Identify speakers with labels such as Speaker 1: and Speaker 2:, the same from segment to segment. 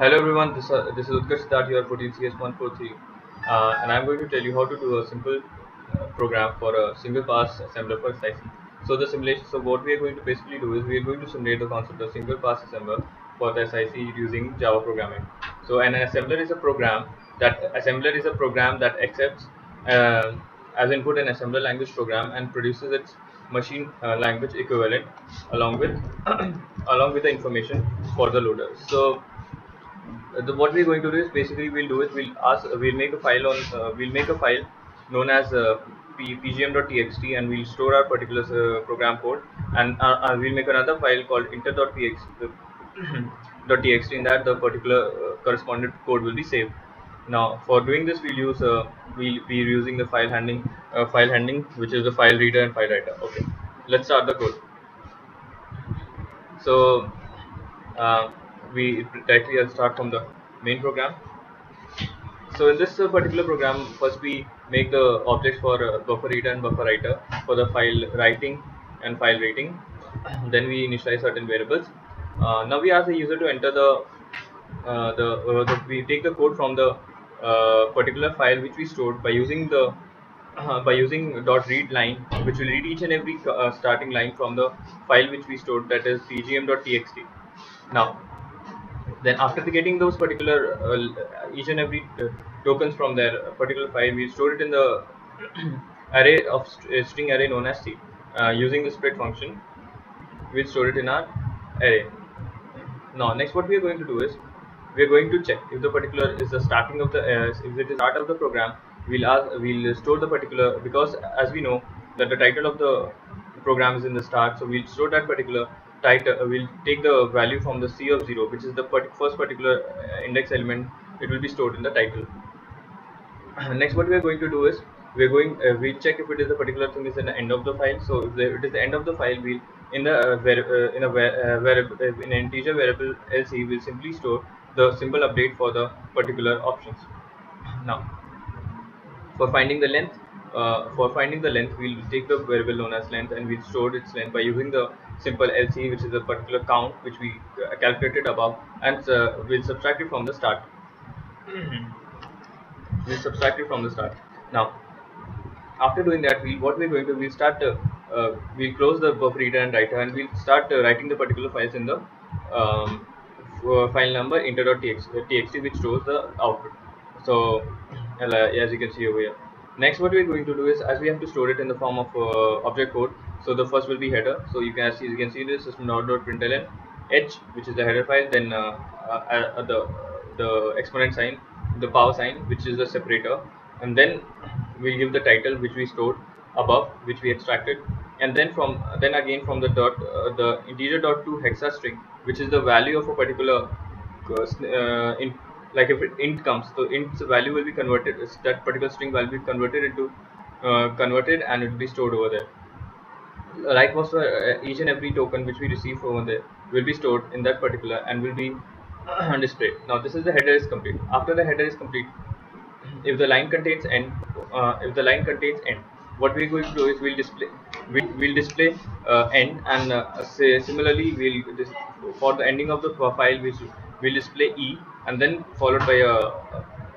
Speaker 1: Hello everyone, this is Utkarsh that you are 14CS143 and I'm going to tell you how to do a simple program for a single pass assembler for SIC. So the simulation, so what we are going to basically do is we are going to simulate the concept of single pass assembler for the SIC using Java programming. So an assembler is a program that accepts as input an assembler language program and produces its machine language equivalent along with along with the information for the loader. So what we're going to do is basically we'll make a file known as pgm.txt, and we'll store our particular program code, and we'll make another file called inter.txt in that the particular correspondent code will be saved. Now for doing this we'll be using the file handling, which is the file reader and file writer. Okay, let's start the code. So uh, we directly start from the main program. So in this particular program, first we make the objects for buffer reader and buffer writer for the file writing and file reading. Then we initialize certain variables. Now we ask the user to enter we take the code from the particular file which we stored by using dot read line, which will read each and every starting line from the file which we stored, that is pgm.txt. Now then after getting those particular each and every tokens from their particular file, we store it in the array of string array known as C. Using the split function, we'll store it in our array. Now next what we are going to do is we are going to check if the particular is the starting of the if it is start of the program. We'll store the particular, because as we know that the title of the program is in the start, so we'll store that particular title. We'll take the value from the C of 0, which is the first particular index element. It will be stored in the title. Next what we are going to do is we'll check if it is a particular thing is in the end of the file. So if it is the end of the file, we'll in the variable, in an integer variable lc, we'll simply store the symbol update for the particular options. Now for finding the length, we'll take the variable known as length, and we'll store its length by using the simple lc, which is a particular count which we calculated above, and we'll subtract it from the start. Now after doing that, we'll close the buffer reader and writer, and we'll start writing the particular files in the file number inter.txt, which stores the output. So as you can see over here. Next what we're going to do is, as we have to store it in the form of object code, so the first will be header. So you can see this system.println h, which is the header file, then the exponent sign, the power sign, which is the separator, and then we'll give the title which we stored above, which we extracted, and then again from the the integer dot to hexa string, which is the value of a particular like if int comes, so int's value will be converted, that particular string value will be converted into converted, and it will be stored over there. Likewise, each and every token which we receive over there will be stored in that particular and will be displayed. Now this is the header is complete. After the header is complete, if the line contains end, what we're going to do is we'll display end, and similarly for the ending of the file we'll display e, and then followed by a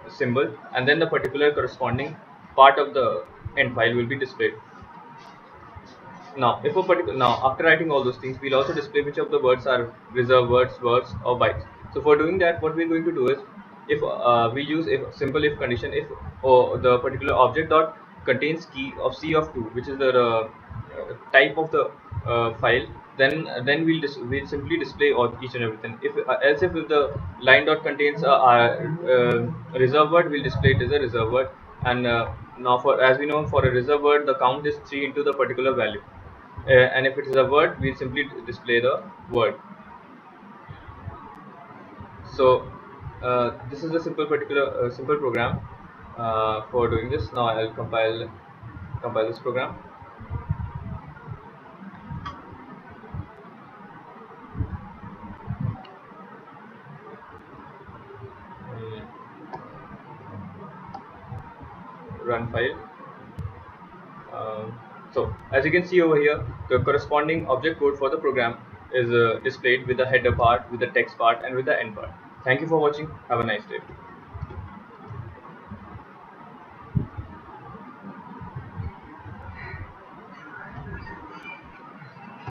Speaker 1: symbol, and then the particular corresponding part of the end file will be displayed. Now, after writing all those things, we'll also display which of the words are reserved words, or bytes. So for doing that, what we're going to do is, if we use a simple if condition, if the particular object dot contains key of C of 2, which is the type of the file, then we'll simply display all each and everything. If the line dot contains a reserved word, we'll display it as a reserved word. And now, as we know, for a reserved word, the count is 3 into the particular value. And if it is a word, we'll simply display the word. So this is a simple program for doing this. Now I'll compile this program. Run file. So as you can see over here, the corresponding object code for the program is displayed with the header part, with the text part, and with the end part. Thank you for watching. Have a nice day.